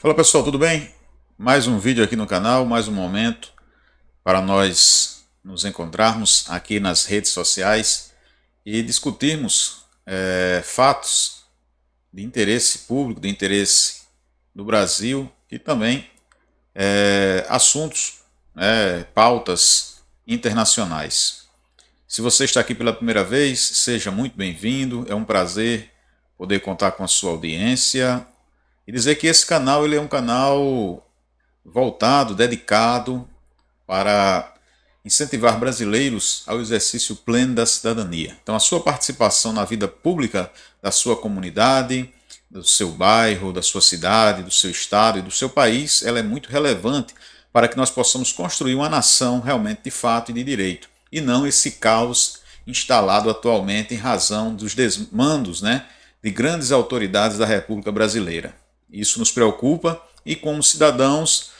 Fala pessoal, tudo bem? Mais um vídeo aqui no canal, mais um momento para nós nos encontrarmos aqui nas redes sociais e discutirmos fatos de interesse público, de interesse do Brasil e também assuntos, pautas internacionais. Se você está aqui pela primeira vez, seja muito bem-vindo, é um prazer poder contar com a sua audiência e dizer que esse canal ele é um canal voltado, dedicado para incentivar brasileiros ao exercício pleno da cidadania. Então, a sua participação na vida pública da sua comunidade, do seu bairro, da sua cidade, do seu estado e do seu país, ela é muito relevante para que nós possamos construir uma nação realmente de fato e de direito, e não esse caos instalado atualmente em razão dos desmandos, de grandes autoridades da República Brasileira. Isso nos preocupa e, como cidadãos,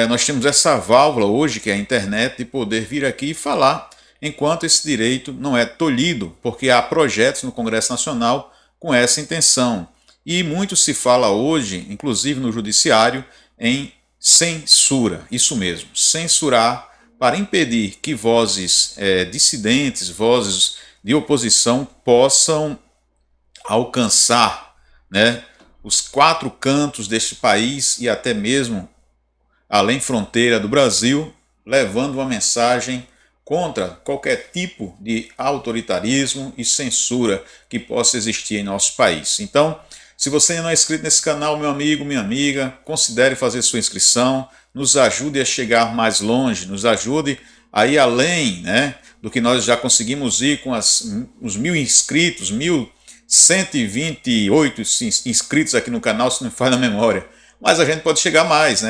nós temos essa válvula hoje, que é a internet, de poder vir aqui e falar, enquanto esse direito não é tolhido, porque há projetos no Congresso Nacional com essa intenção. E muito se fala hoje, inclusive no Judiciário, em censura. Isso mesmo, censurar para impedir que vozes dissidentes, vozes de oposição possam alcançar, os quatro cantos deste país e até mesmo além fronteira do Brasil, levando uma mensagem contra qualquer tipo de autoritarismo e censura que possa existir em nosso país. Então, se você ainda não é inscrito nesse canal, meu amigo, minha amiga, considere fazer sua inscrição, nos ajude a chegar mais longe, nos ajude a ir além, do que nós já conseguimos ir com os 1.000 inscritos, 1.128 inscritos aqui no canal, se não me falha a memória. Mas a gente pode chegar mais,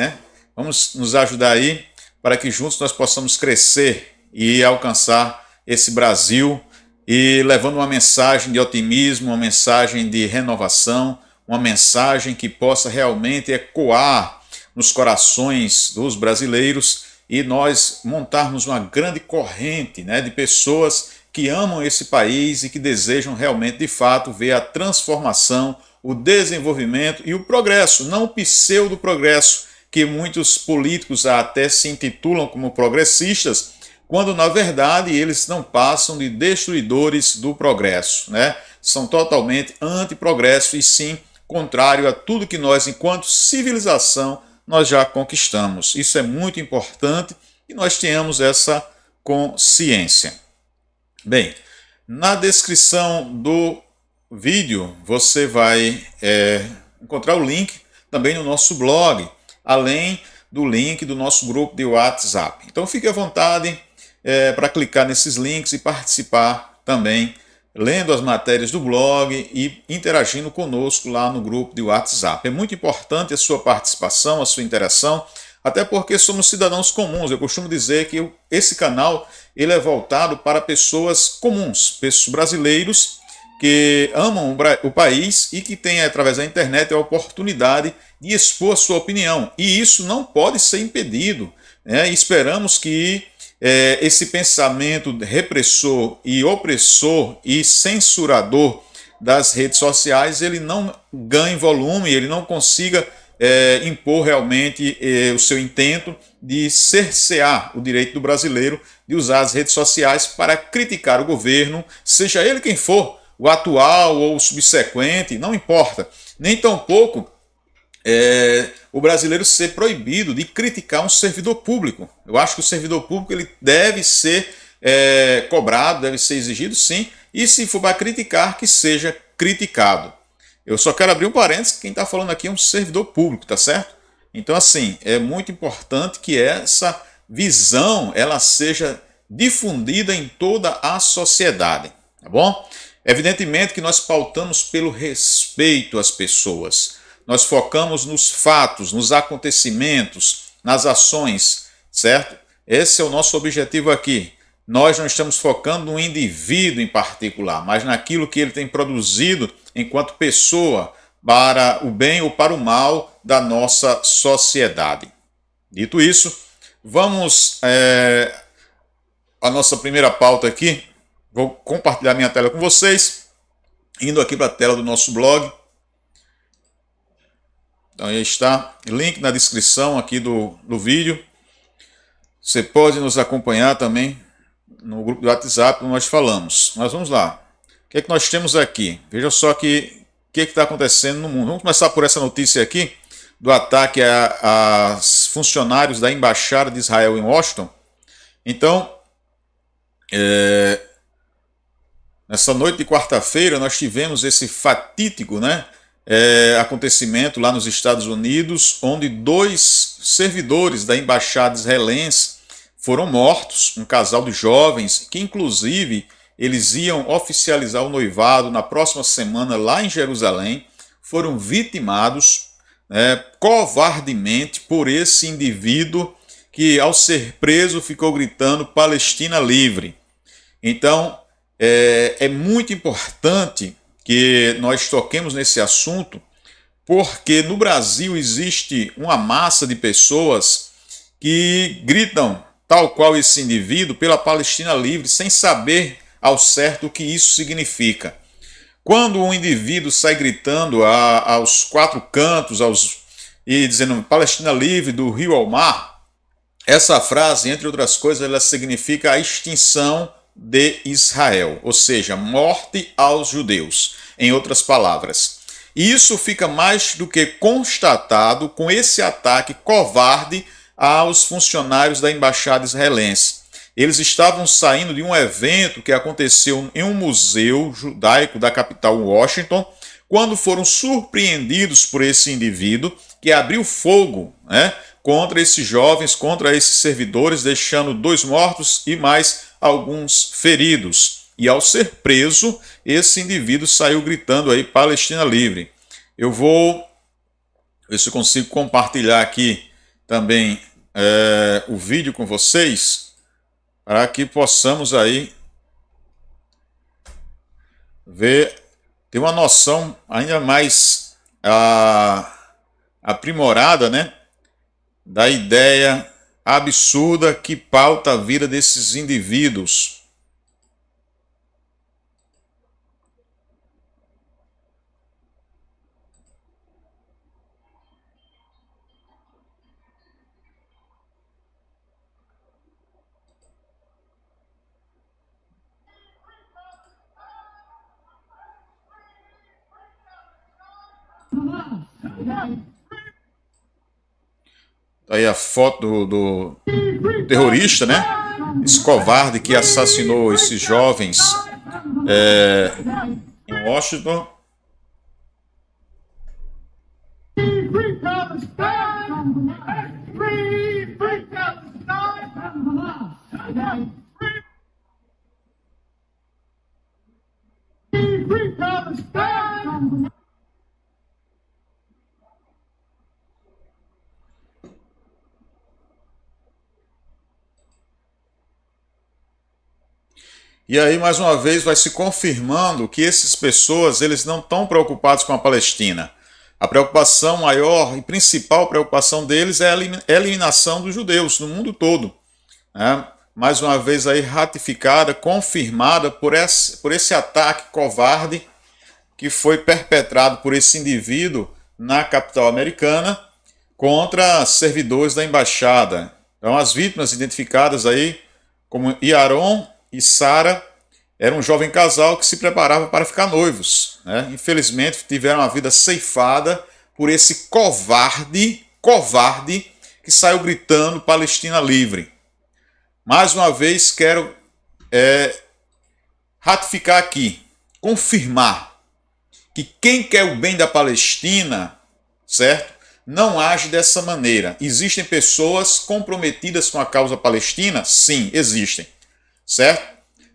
Vamos nos ajudar aí para que juntos nós possamos crescer e alcançar esse Brasil e levando uma mensagem de otimismo, uma mensagem de renovação, uma mensagem que possa realmente ecoar nos corações dos brasileiros e nós montarmos uma grande corrente, de pessoas que amam esse país e que desejam realmente, de fato, ver a transformação, o desenvolvimento e o progresso, não o pseudo-progresso, que muitos políticos até se intitulam como progressistas, quando na verdade eles não passam de destruidores do progresso, São totalmente anti-progresso e sim contrário a tudo que nós, enquanto civilização, nós já conquistamos. Isso é muito importante e nós tenhamos essa consciência. Bem, na descrição do vídeo você vai encontrar o link também no nosso blog, além do link do nosso grupo de WhatsApp. Então fique à vontade para clicar nesses links e participar também, lendo as matérias do blog e interagindo conosco lá no grupo de WhatsApp. É muito importante a sua participação, a sua interação, até porque somos cidadãos comuns. Eu costumo dizer que esse canal ele é voltado para pessoas comuns, pessoas brasileiros que amam o país e que têm, através da internet, a oportunidade de expor a sua opinião. E isso não pode ser impedido. Esperamos que esse pensamento repressor e opressor e censurador das redes sociais ele não ganhe volume, ele não consiga impor realmente o seu intento de cercear o direito do brasileiro de usar as redes sociais para criticar o governo, seja ele quem for, o atual ou o subsequente, não importa. Nem tampouco o brasileiro ser proibido de criticar um servidor público. Eu acho que o servidor público ele deve ser cobrado, deve ser exigido sim, e se for para criticar, que seja criticado. Eu só quero abrir um parênteses, quem está falando aqui é um servidor público, tá certo? Então assim, é muito importante que essa visão ela seja difundida em toda a sociedade, tá bom? Evidentemente que nós pautamos pelo respeito às pessoas. Nós focamos nos fatos, nos acontecimentos, nas ações, certo? Esse é o nosso objetivo aqui. Nós não estamos focando no indivíduo em particular, mas naquilo que ele tem produzido enquanto pessoa para o bem ou para o mal da nossa sociedade. Dito isso, vamos à nossa primeira pauta aqui. Vou compartilhar minha tela com vocês, indo aqui para a tela do nosso blog. Então aí está, link na descrição aqui do vídeo. Você pode nos acompanhar também no grupo do WhatsApp, como nós falamos. Mas vamos lá. O que é que nós temos aqui? Veja só que o que está acontecendo no mundo. Vamos começar por essa notícia aqui, do ataque a funcionários da Embaixada de Israel em Washington. Então, nessa noite de quarta-feira, nós tivemos esse fatídico, acontecimento lá nos Estados Unidos, onde 2 servidores da Embaixada israelense foram mortos, um casal de jovens, que inclusive eles iam oficializar o noivado na próxima semana lá em Jerusalém, foram vitimados covardemente por esse indivíduo que, ao ser preso, ficou gritando Palestina livre. Então, é muito importante que nós toquemos nesse assunto, porque no Brasil existe uma massa de pessoas que gritam, tal qual esse indivíduo, pela Palestina livre, sem saber ao certo o que isso significa. Quando um indivíduo sai gritando aos 4 cantos e dizendo Palestina livre do rio ao mar, essa frase, entre outras coisas, ela significa a extinção de Israel, ou seja, morte aos judeus, em outras palavras. E isso fica mais do que constatado com esse ataque covarde aos funcionários da Embaixada israelense. Eles estavam saindo de um evento que aconteceu em um museu judaico da capital Washington, quando foram surpreendidos por esse indivíduo que abriu fogo contra esses jovens, contra esses servidores, deixando 2 mortos e mais alguns feridos. E ao ser preso, esse indivíduo saiu gritando aí Palestina livre. Eu vou ver se eu consigo compartilhar aqui também o vídeo com vocês, para que possamos aí ver, ter uma noção ainda mais aprimorada, da ideia absurda que pauta a vida desses indivíduos. Aí a foto do terrorista, esse covarde que assassinou esses jovens em Washington. E aí, mais uma vez, vai se confirmando que essas pessoas, eles não estão preocupados com a Palestina. A preocupação maior e principal preocupação deles é a eliminação dos judeus no mundo todo. Mais uma vez aí ratificada, confirmada por esse ataque covarde que foi perpetrado por esse indivíduo na capital americana contra servidores da embaixada. Então, as vítimas identificadas aí como Yaron e Sara eram um jovem casal que se preparava para ficar noivos. Infelizmente, tiveram a vida ceifada por esse covarde que saiu gritando Palestina livre. Mais uma vez, quero ratificar aqui, confirmar que quem quer o bem da Palestina, certo, não age dessa maneira. Existem pessoas comprometidas com a causa palestina? Sim, existem. Certo?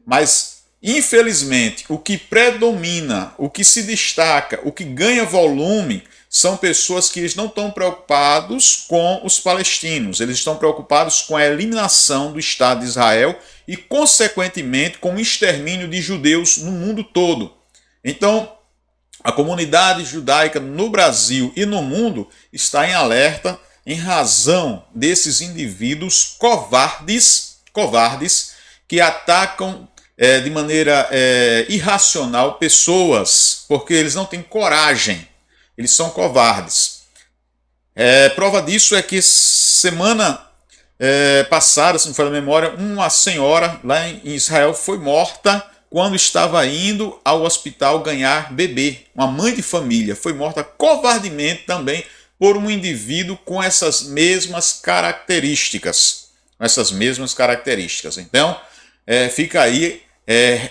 Mas, infelizmente, o que predomina, o que se destaca, o que ganha volume, são pessoas que eles não estão preocupados com os palestinos, eles estão preocupados com a eliminação do Estado de Israel e, consequentemente, com o extermínio de judeus no mundo todo. Então, a comunidade judaica no Brasil e no mundo está em alerta em razão desses indivíduos covardes que atacam de maneira irracional pessoas, porque eles não têm coragem, eles são covardes. Prova disso é que semana passada, se não for da memória, uma senhora lá em Israel foi morta quando estava indo ao hospital ganhar bebê. Uma mãe de família foi morta covardemente também por um indivíduo com essas mesmas características. Então, fica aí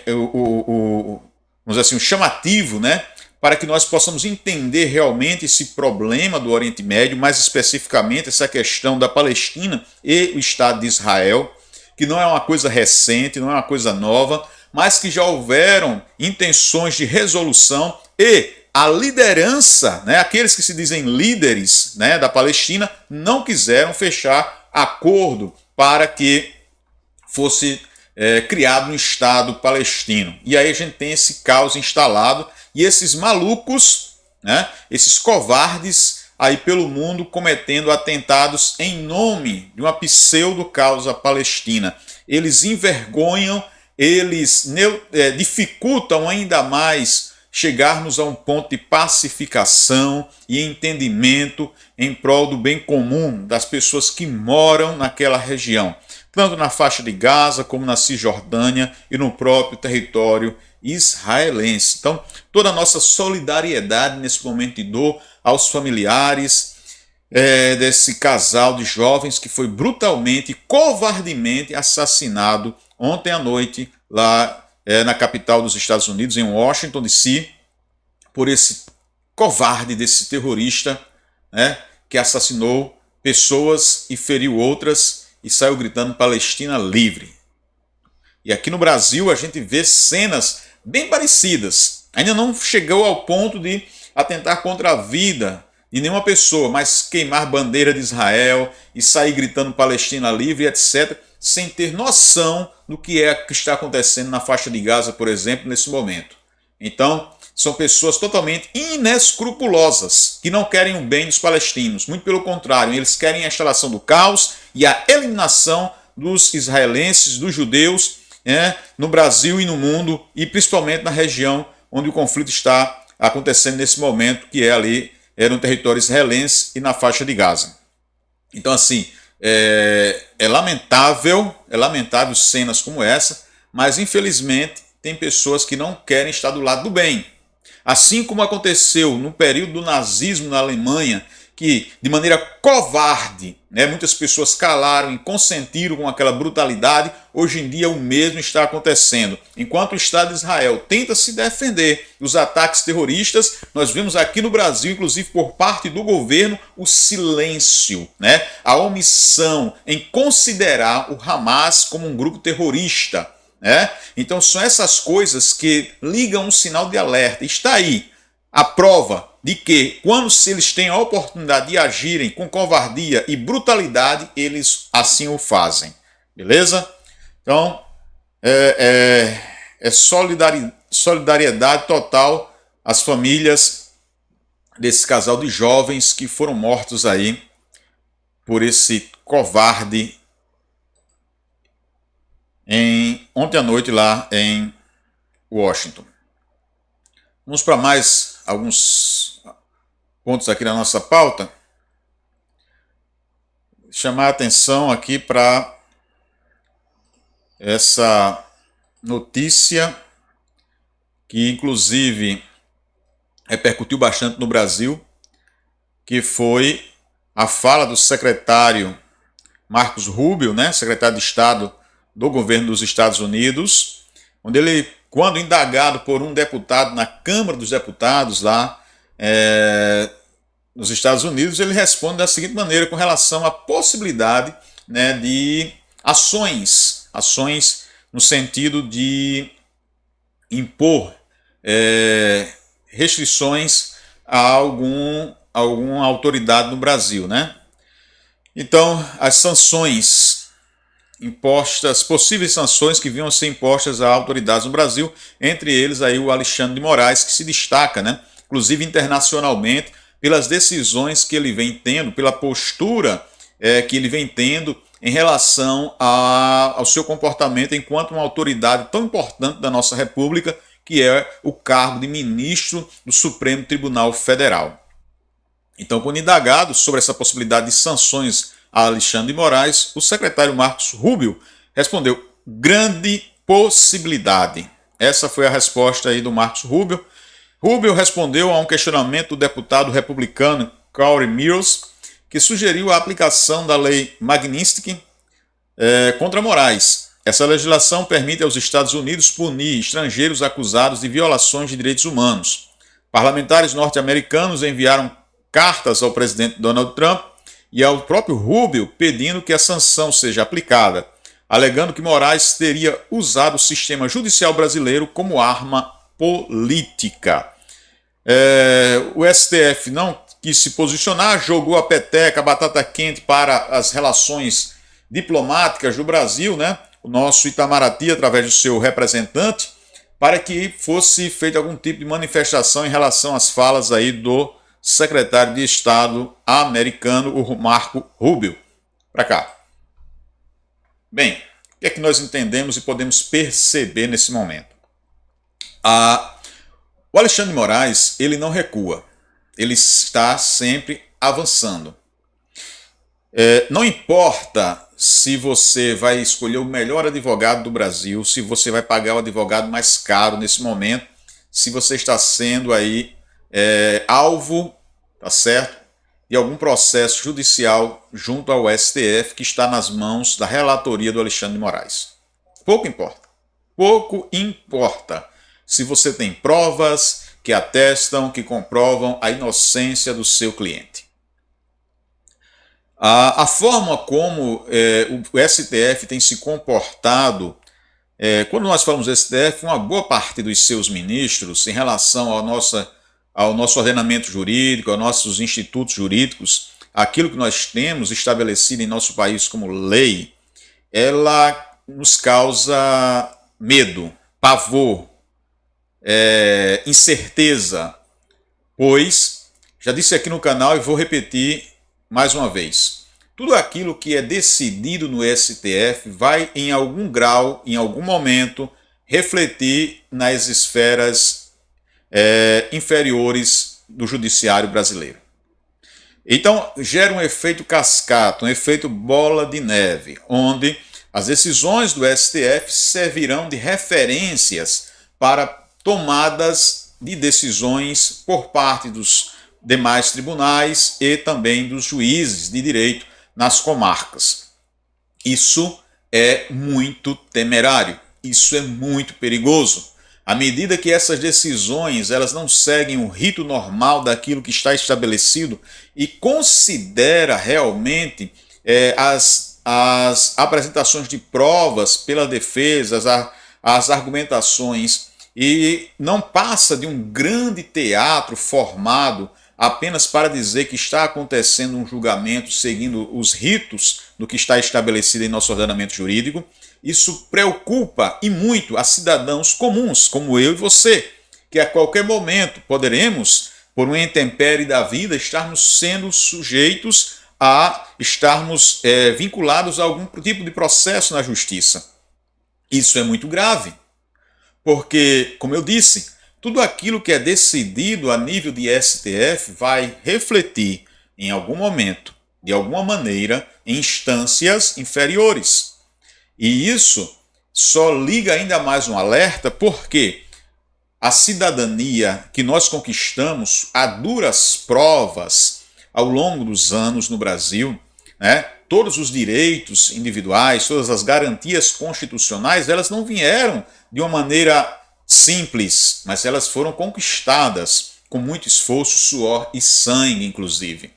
vamos dizer assim, um chamativo, né? Para que nós possamos entender realmente esse problema do Oriente Médio, mais especificamente essa questão da Palestina e o Estado de Israel, que não é uma coisa recente, não é uma coisa nova, mas que já houveram intenções de resolução e a liderança, né, aqueles que se dizem líderes, né, da Palestina, não quiseram fechar acordo para que fosse criado um Estado palestino. E aí a gente tem esse caos instalado e esses malucos, né, esses covardes aí pelo mundo cometendo atentados em nome de uma pseudo-causa palestina. Eles envergonham, eles dificultam ainda mais chegarmos a um ponto de pacificação e entendimento em prol do bem comum das pessoas que moram naquela região, tanto na faixa de Gaza como na Cisjordânia e no próprio território israelense. Então, toda a nossa solidariedade nesse momento de dor aos familiares desse casal de jovens que foi brutalmente, covardemente assassinado ontem à noite lá na capital dos Estados Unidos, em Washington, D.C., por esse covarde desse terrorista, né, que assassinou pessoas e feriu outras e saiu gritando Palestina livre. E aqui no Brasil a gente vê cenas bem parecidas. Ainda não chegou ao ponto de atentar contra a vida de nenhuma pessoa, mas queimar bandeira de Israel e sair gritando Palestina livre, etc., sem ter noção do que está acontecendo na faixa de Gaza, por exemplo, nesse momento. Então, são pessoas totalmente inescrupulosas, que não querem o bem dos palestinos. Muito pelo contrário, eles querem a instalação do caos e a eliminação dos israelenses, dos judeus, no Brasil e no mundo, e principalmente na região onde o conflito está acontecendo nesse momento, que é ali no território israelense e na faixa de Gaza. Então, assim, é lamentável cenas como essa, mas infelizmente tem pessoas que não querem estar do lado do bem. Assim como aconteceu no período do nazismo na Alemanha, que de maneira covarde, muitas pessoas calaram e consentiram com aquela brutalidade, hoje em dia o mesmo está acontecendo. Enquanto o Estado de Israel tenta se defender dos ataques terroristas, nós vemos aqui no Brasil, inclusive por parte do governo, o silêncio, a omissão em considerar o Hamas como um grupo terrorista. Então são essas coisas que ligam um sinal de alerta. Está aí a prova de que quando eles têm a oportunidade de agirem com covardia e brutalidade, eles assim o fazem. Beleza? Então, solidariedade total às famílias desse casal de jovens que foram mortos aí por esse covarde ontem à noite lá em Washington. Vamos para mais alguns pontos aqui na nossa pauta. Chamar a atenção aqui para essa notícia que inclusive repercutiu bastante no Brasil, que foi a fala do secretário Marcos Rubio, secretário de Estado do governo dos Estados Unidos, onde ele, quando indagado por um deputado na Câmara dos Deputados lá nos Estados Unidos, ele responde da seguinte maneira com relação à possibilidade de ações no sentido de impor restrições a alguma autoridade no Brasil, Então, as sanções impostas, possíveis sanções que vinham a ser impostas a autoridades no Brasil, entre eles aí o Alexandre de Moraes, que se destaca, inclusive internacionalmente, pelas decisões que ele vem tendo, pela postura que ele vem tendo em relação ao seu comportamento enquanto uma autoridade tão importante da nossa República, que é o cargo de ministro do Supremo Tribunal Federal. Então, quando indagado sobre essa possibilidade de sanções a Alexandre de Moraes, o secretário Marcos Rubio respondeu: grande possibilidade. Essa foi a resposta aí do Marcos Rubio. Rubio respondeu a um questionamento do deputado republicano Corey Mills, que sugeriu a aplicação da lei Magnitsky contra Moraes. Essa legislação permite aos Estados Unidos punir estrangeiros acusados de violações de direitos humanos. Parlamentares norte-americanos enviaram cartas ao presidente Donald Trump e ao próprio Rubio pedindo que a sanção seja aplicada, alegando que Moraes teria usado o sistema judicial brasileiro como arma política. O STF não quis se posicionar, jogou a peteca, a batata quente para as relações diplomáticas do Brasil, né? O nosso Itamaraty, através do seu representante, para que fosse feita algum tipo de manifestação em relação às falas aí do secretário de Estado americano, o Marco Rubio. Para cá. Bem, o que é que nós entendemos e podemos perceber nesse momento? O Alexandre de Moraes, ele não recua. Ele está sempre avançando. Não importa se você vai escolher o melhor advogado do Brasil, se você vai pagar o advogado mais caro nesse momento, se você está sendo aí alvo, tá certo, de algum processo judicial junto ao STF que está nas mãos da relatoria do Alexandre de Moraes. Pouco importa. Pouco importa se você tem provas que atestam, que comprovam a inocência do seu cliente. A forma como o STF tem se comportado, quando nós falamos STF, uma boa parte dos seus ministros, em relação ao nosso ordenamento jurídico, aos nossos institutos jurídicos, aquilo que nós temos estabelecido em nosso país como lei, ela nos causa medo, pavor, incerteza, pois, já disse aqui no canal e vou repetir mais uma vez, tudo aquilo que é decidido no STF vai em algum grau, em algum momento, refletir nas esferas inferiores do judiciário brasileiro. Então, gera um efeito cascata, um efeito bola de neve, onde as decisões do STF servirão de referências para tomadas de decisões por parte dos demais tribunais e também dos juízes de direito nas comarcas. Isso é muito temerário, isso é muito perigoso. À medida que essas decisões elas não seguem o rito normal daquilo que está estabelecido e considera realmente as apresentações de provas pela defesa, as argumentações, e não passa de um grande teatro formado apenas para dizer que está acontecendo um julgamento seguindo os ritos do que está estabelecido em nosso ordenamento jurídico, isso preocupa e muito a cidadãos comuns, como eu e você, que a qualquer momento poderemos, por uma intempérie da vida, estarmos sendo sujeitos a estarmos vinculados a algum tipo de processo na justiça. Isso é muito grave, porque, como eu disse, tudo aquilo que é decidido a nível de STF vai refletir em algum momento, de alguma maneira, em instâncias inferiores. E isso só liga ainda mais um alerta porque a cidadania que nós conquistamos a duras provas ao longo dos anos no Brasil, né, todos os direitos individuais, todas as garantias constitucionais, elas não vieram de uma maneira simples, mas elas foram conquistadas com muito esforço, suor e sangue, inclusive.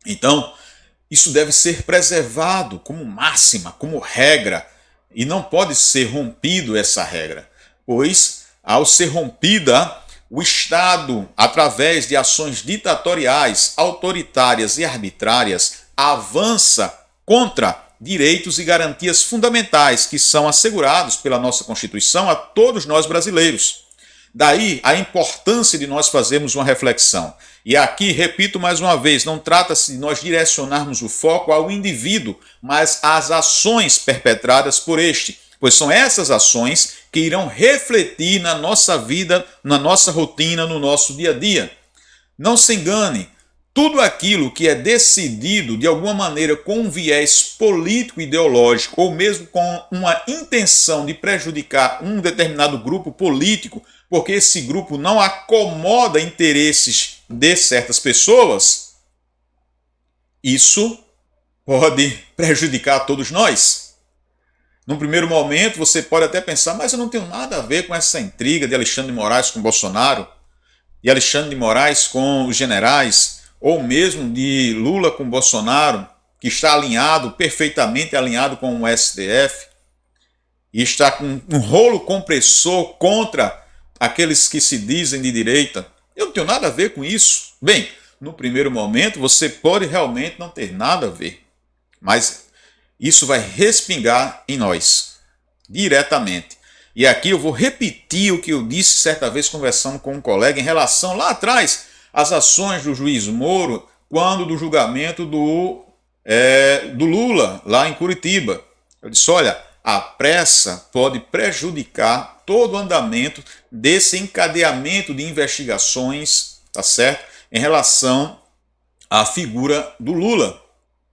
Então, isso deve ser preservado como máxima, como regra, e não pode ser rompido essa regra, pois, ao ser rompida, o Estado, através de ações ditatoriais, autoritárias e arbitrárias, avança contra direitos e garantias fundamentais que são assegurados pela nossa Constituição a todos nós brasileiros. Daí a importância de nós fazermos uma reflexão. E aqui, repito mais uma vez, não trata-se de nós direcionarmos o foco ao indivíduo, mas às ações perpetradas por este, pois são essas ações que irão refletir na nossa vida, na nossa rotina, no nosso dia a dia. Não se engane, Tudo aquilo que é decidido de alguma maneira com um viés político ideológico ou mesmo com uma intenção de prejudicar um determinado grupo político, porque esse grupo não acomoda interesses de certas pessoas, isso pode prejudicar a todos nós. Num primeiro momento você pode até pensar, mas eu não tenho nada a ver com essa intriga de Alexandre de Moraes com Bolsonaro, de Alexandre de Moraes com os generais, ou mesmo de Lula com Bolsonaro, que está alinhado, perfeitamente alinhado com o STF, e está com um rolo compressor contra aqueles que se dizem de direita. Eu não tenho nada a ver com isso. Bem, no primeiro momento você pode realmente não ter nada a ver, mas isso vai respingar em nós, diretamente. E aqui eu vou repetir o que eu disse certa vez conversando com um colega em relação lá atrás às ações do juiz Moro quando do julgamento do Lula lá em Curitiba. Eu disse, olha, a pressa pode prejudicar todo o andamento desse encadeamento de investigações, tá certo? Em relação à figura do Lula.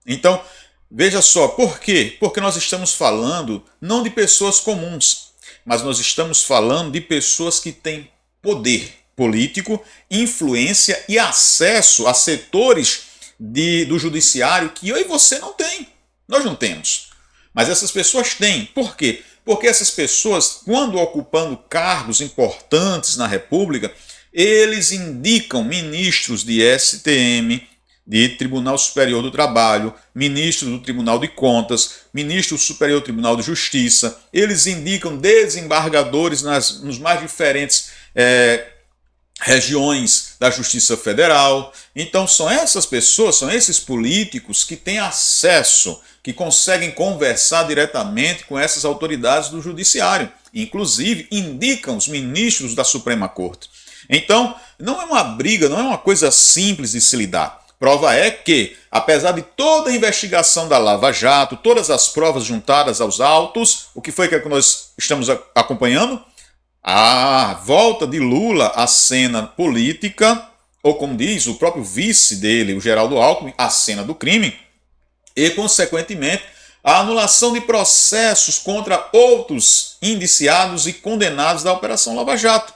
Então, veja só, por quê? Porque nós estamos falando não de pessoas comuns, mas nós estamos falando de pessoas que têm poder político, influência e acesso a setores do judiciário que eu e você não tem. Nós não temos. Mas essas pessoas têm. Por quê? Porque essas pessoas, quando ocupando cargos importantes na República, eles indicam ministros de STM, de Tribunal Superior do Trabalho, ministro do Tribunal de Contas, ministro do Superior Tribunal de Justiça, eles indicam desembargadores nos mais diferentes regiões da Justiça Federal. Então são essas pessoas, são esses políticos que têm acesso, que conseguem conversar diretamente com essas autoridades do judiciário, inclusive indicam os ministros da Suprema Corte. Então não é uma briga, não é uma coisa simples de se lidar. Prova é que, apesar de toda a investigação da Lava Jato, todas as provas juntadas aos autos, o que foi que nós estamos acompanhando? A volta de Lula à cena política, ou como diz o próprio vice dele, o Geraldo Alckmin, à cena do crime, e, consequentemente, a anulação de processos contra outros indiciados e condenados da Operação Lava Jato.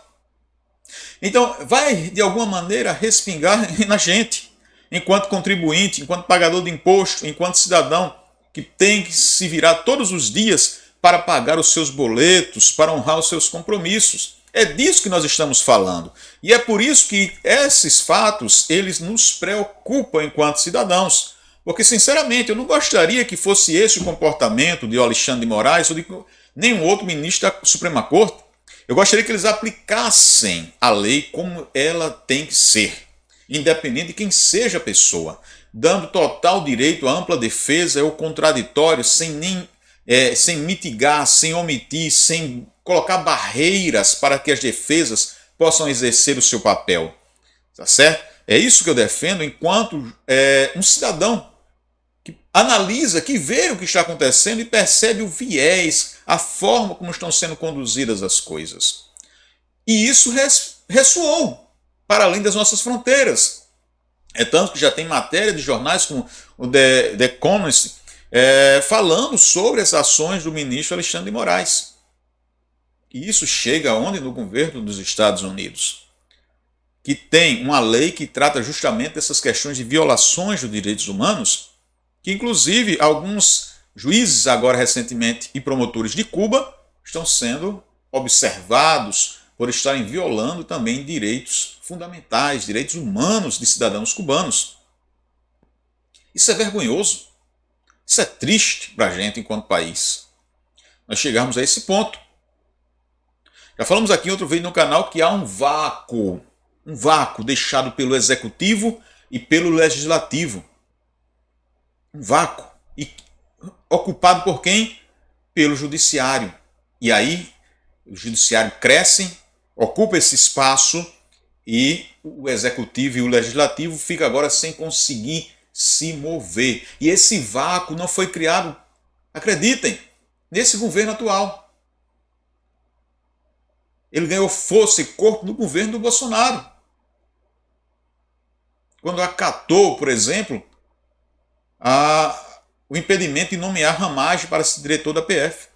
Então, vai, de alguma maneira, respingar na gente, enquanto contribuinte, enquanto pagador de imposto, enquanto cidadão que tem que se virar todos os dias para pagar os seus boletos, para honrar os seus compromissos. É disso que nós estamos falando. E é por isso que esses fatos, eles nos preocupam enquanto cidadãos. Porque, sinceramente, eu não gostaria que fosse esse o comportamento de Alexandre de Moraes ou de nenhum outro ministro da Suprema Corte. Eu gostaria que eles aplicassem a lei como ela tem que ser, independente de quem seja a pessoa, dando total direito à ampla defesa ou contraditório, sem mitigar, sem omitir, sem colocar barreiras para que as defesas possam exercer o seu papel. Tá certo? É isso que eu defendo enquanto um cidadão que analisa, que vê o que está acontecendo e percebe o viés, a forma como estão sendo conduzidas as coisas. E isso ressoou para além das nossas fronteiras. É tanto que já tem matéria de jornais como o The Economist falando sobre as ações do ministro Alexandre de Moraes. E isso chega aonde? No governo dos Estados Unidos, que tem uma lei que trata justamente dessas questões de violações dos direitos humanos, que inclusive alguns juízes agora recentemente e promotores de Cuba estão sendo observados por estarem violando também direitos fundamentais, direitos humanos de cidadãos cubanos. Isso é vergonhoso. Isso é triste para a gente enquanto país. Nós chegamos a esse ponto. Já falamos aqui outro vídeo no canal que há um vácuo deixado pelo Executivo e pelo Legislativo. Um vácuo. E ocupado por quem? Pelo Judiciário. E aí o Judiciário cresce, ocupa esse espaço e o Executivo e o Legislativo ficam agora sem conseguir se mover. E esse vácuo não foi criado, acreditem, nesse governo atual. Ele ganhou força e corpo no governo do Bolsonaro. quando acatou, por exemplo, o impedimento de nomear Ramagem para ser diretor da PF.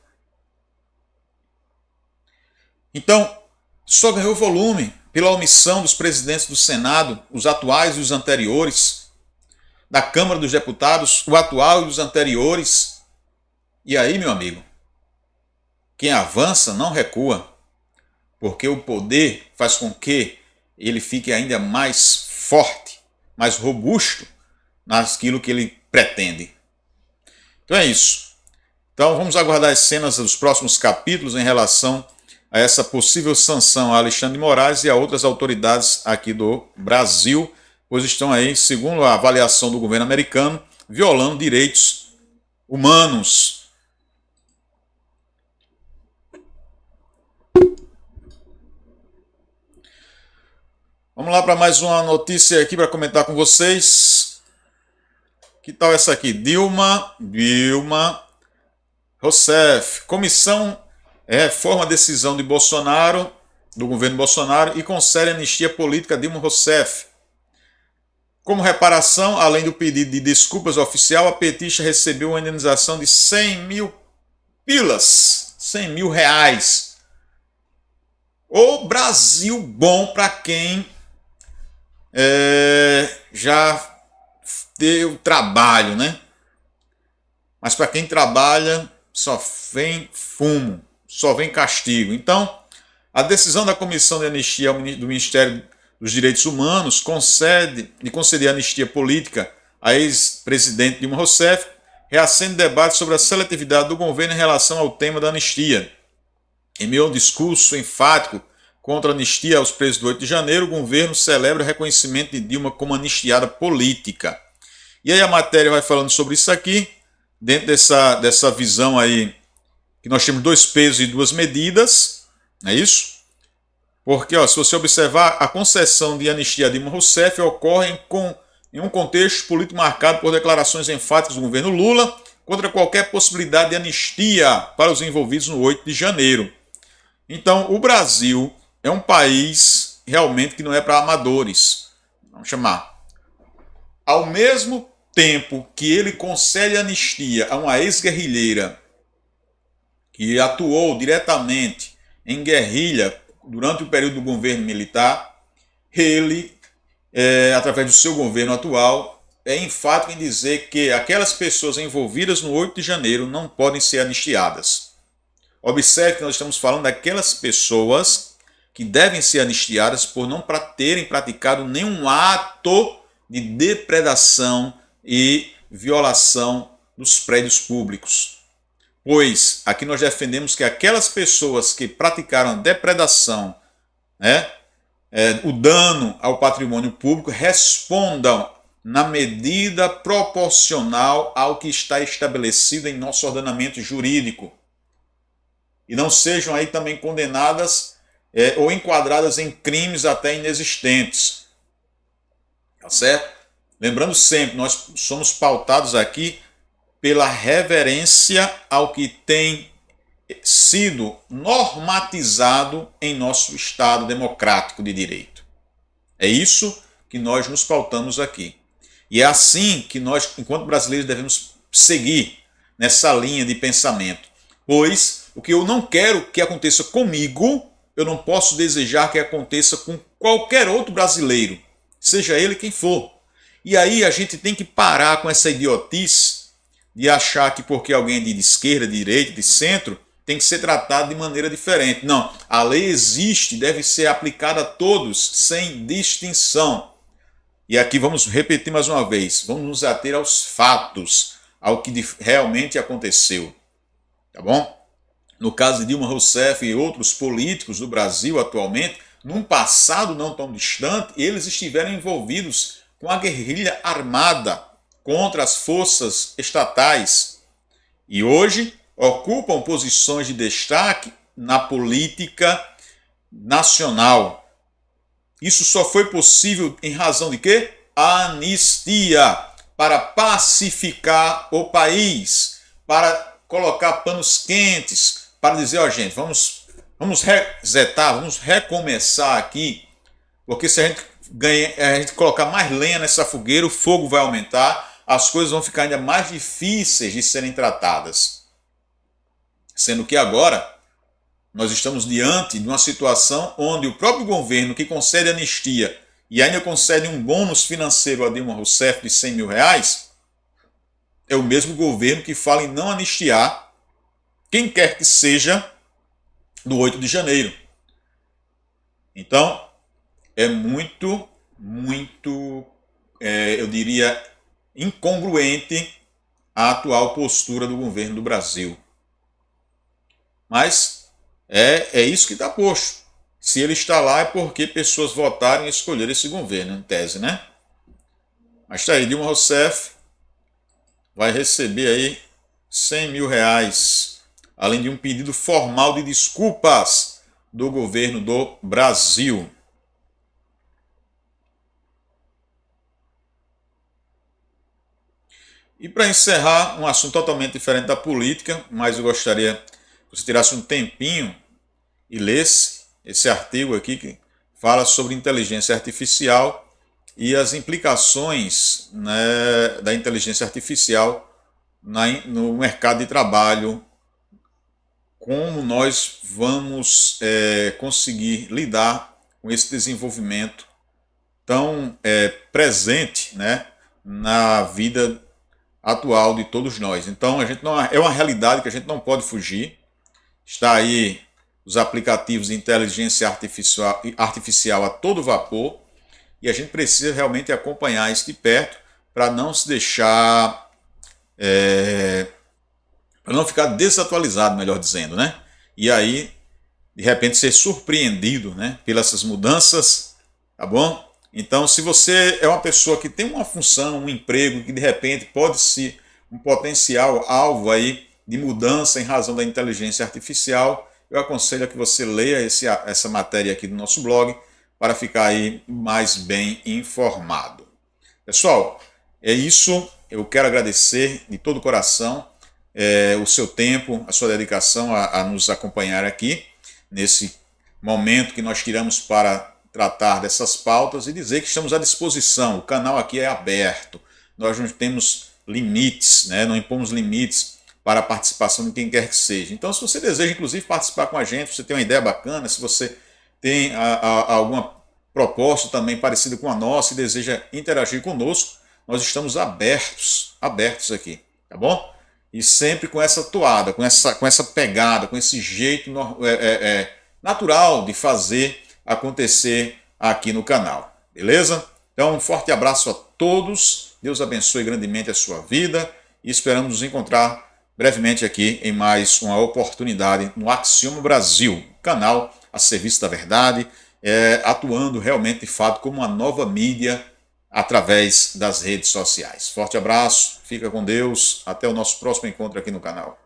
Então, só ganhou volume pela omissão dos presidentes do Senado, os atuais e os anteriores, da Câmara dos Deputados, o atual e os anteriores. E aí, meu amigo, quem avança não recua, porque o poder faz com que ele fique ainda mais forte, mais robusto naquilo que ele pretende. Então é isso. Então vamos aguardar as cenas dos próximos capítulos em relação a essa possível sanção a Alexandre de Moraes e a outras autoridades aqui do Brasil, pois estão aí, segundo a avaliação do governo americano, violando direitos humanos. Vamos lá para mais uma notícia aqui para comentar com vocês. Que tal essa aqui? Dilma Rousseff. Comissão reforma a decisão de Bolsonaro, do governo Bolsonaro, e concede anistia política a Dilma Rousseff. Como reparação, além do pedido de desculpas oficial, a petista recebeu uma indenização de 100 mil pilas, 100 mil reais. O Brasil bom para quem já deu trabalho, né? Mas para quem trabalha, só vem fumo, só vem castigo. Então, a decisão da Comissão de Anistia do Ministério dos Direitos Humanos de conceder anistia política à ex-presidente Dilma Rousseff reacende debate sobre a seletividade do governo em relação ao tema da anistia. Em meio a um discurso enfático contra a anistia aos presos do 8 de janeiro, o governo celebra o reconhecimento de Dilma como anistiada política. E aí a matéria vai falando sobre isso aqui, dentro dessa visão aí, que nós temos 2 pesos e 2 medidas, não é isso? Porque, se você observar, a concessão de anistia a Dilma Rousseff ocorre em um contexto político marcado por declarações enfáticas do governo Lula contra qualquer possibilidade de anistia para os envolvidos no 8 de janeiro. Então, o Brasil é um país realmente que não é para amadores. Vamos chamar. Ao mesmo tempo que ele concede anistia a uma ex-guerrilheira que atuou diretamente em guerrilha durante o período do governo militar, ele, através do seu governo atual, é enfático em dizer que aquelas pessoas envolvidas no 8 de janeiro não podem ser anistiadas. Observe que nós estamos falando daquelas pessoas que devem ser anistiadas por não terem praticado nenhum ato de depredação e violação dos prédios públicos. Pois aqui nós defendemos que aquelas pessoas que praticaram depredação, o dano ao patrimônio público, respondam na medida proporcional ao que está estabelecido em nosso ordenamento jurídico. E não sejam aí também condenadas ou enquadradas em crimes até inexistentes. Tá certo? Lembrando sempre, nós somos pautados aqui pela reverência ao que tem sido normatizado em nosso Estado democrático de direito. É isso que nós nos pautamos aqui. E é assim que nós, enquanto brasileiros, devemos seguir nessa linha de pensamento. Pois o que eu não quero que aconteça comigo, eu não posso desejar que aconteça com qualquer outro brasileiro, seja ele quem for. E aí a gente tem que parar com essa idiotice de achar que porque alguém é de esquerda, de direita, de centro, tem que ser tratado de maneira diferente. Não, a lei existe, deve ser aplicada a todos, sem distinção. E aqui vamos repetir mais uma vez, vamos nos ater aos fatos, ao que realmente aconteceu. Tá bom? No caso de Dilma Rousseff e outros políticos do Brasil atualmente, num passado não tão distante, eles estiveram envolvidos com a guerrilha armada contra as forças estatais e hoje ocupam posições de destaque na política nacional. Isso só foi possível em razão de quê? Anistia, para pacificar o país, para colocar panos quentes, para dizer, gente, vamos resetar, vamos recomeçar aqui, porque se a gente a gente colocar mais lenha nessa fogueira, o fogo vai aumentar, as coisas vão ficar ainda mais difíceis de serem tratadas. Sendo que agora nós estamos diante de uma situação onde o próprio governo que concede anistia e ainda concede um bônus financeiro a Dilma Rousseff de 100 mil reais, é o mesmo governo que fala em não anistiar quem quer que seja do 8 de janeiro. Então, é muito, eu diria, incongruente a atual postura do governo do Brasil. Mas é isso que está posto. Se ele está lá é porque pessoas votaram e escolheram esse governo, em tese, né? Mas está aí, Dilma Rousseff vai receber aí 100 mil reais, além de um pedido formal de desculpas do governo do Brasil. E para encerrar, um assunto totalmente diferente da política, mas eu gostaria que você tirasse um tempinho e lesse esse artigo aqui que fala sobre inteligência artificial e as implicações, né, da inteligência artificial no mercado de trabalho, como nós vamos conseguir lidar com esse desenvolvimento tão presente, né, na vida atual de todos nós. Então, a gente não, é uma realidade que a gente não pode fugir. Está aí os aplicativos de inteligência artificial a todo vapor e a gente precisa realmente acompanhar isso de perto para não se deixar, para não ficar desatualizado, melhor dizendo, né? E aí, de repente, ser surpreendido, né, pelas essas mudanças, tá bom? Então, se você é uma pessoa que tem uma função, um emprego, que de repente pode ser um potencial alvo aí de mudança em razão da inteligência artificial, eu aconselho a que você leia essa matéria aqui do nosso blog para ficar aí mais bem informado. Pessoal, é isso. Eu quero agradecer de todo o coração o seu tempo, a sua dedicação a nos acompanhar aqui nesse momento que nós tiramos para tratar dessas pautas e dizer que estamos à disposição. O canal aqui é aberto. Nós não temos limites, né? Não impomos limites para a participação de quem quer que seja. Então, se você deseja, inclusive, participar com a gente, se você tem uma ideia bacana, se você tem alguma proposta também parecida com a nossa e deseja interagir conosco, nós estamos abertos aqui, tá bom? E sempre com essa toada, com essa pegada, com esse jeito natural de fazer acontecer aqui no canal, beleza? Então, um forte abraço a todos, Deus abençoe grandemente a sua vida e esperamos nos encontrar brevemente aqui em mais uma oportunidade no Axioma Brasil, canal a serviço da verdade, atuando realmente de fato como uma nova mídia através das redes sociais. Forte abraço, fica com Deus, até o nosso próximo encontro aqui no canal.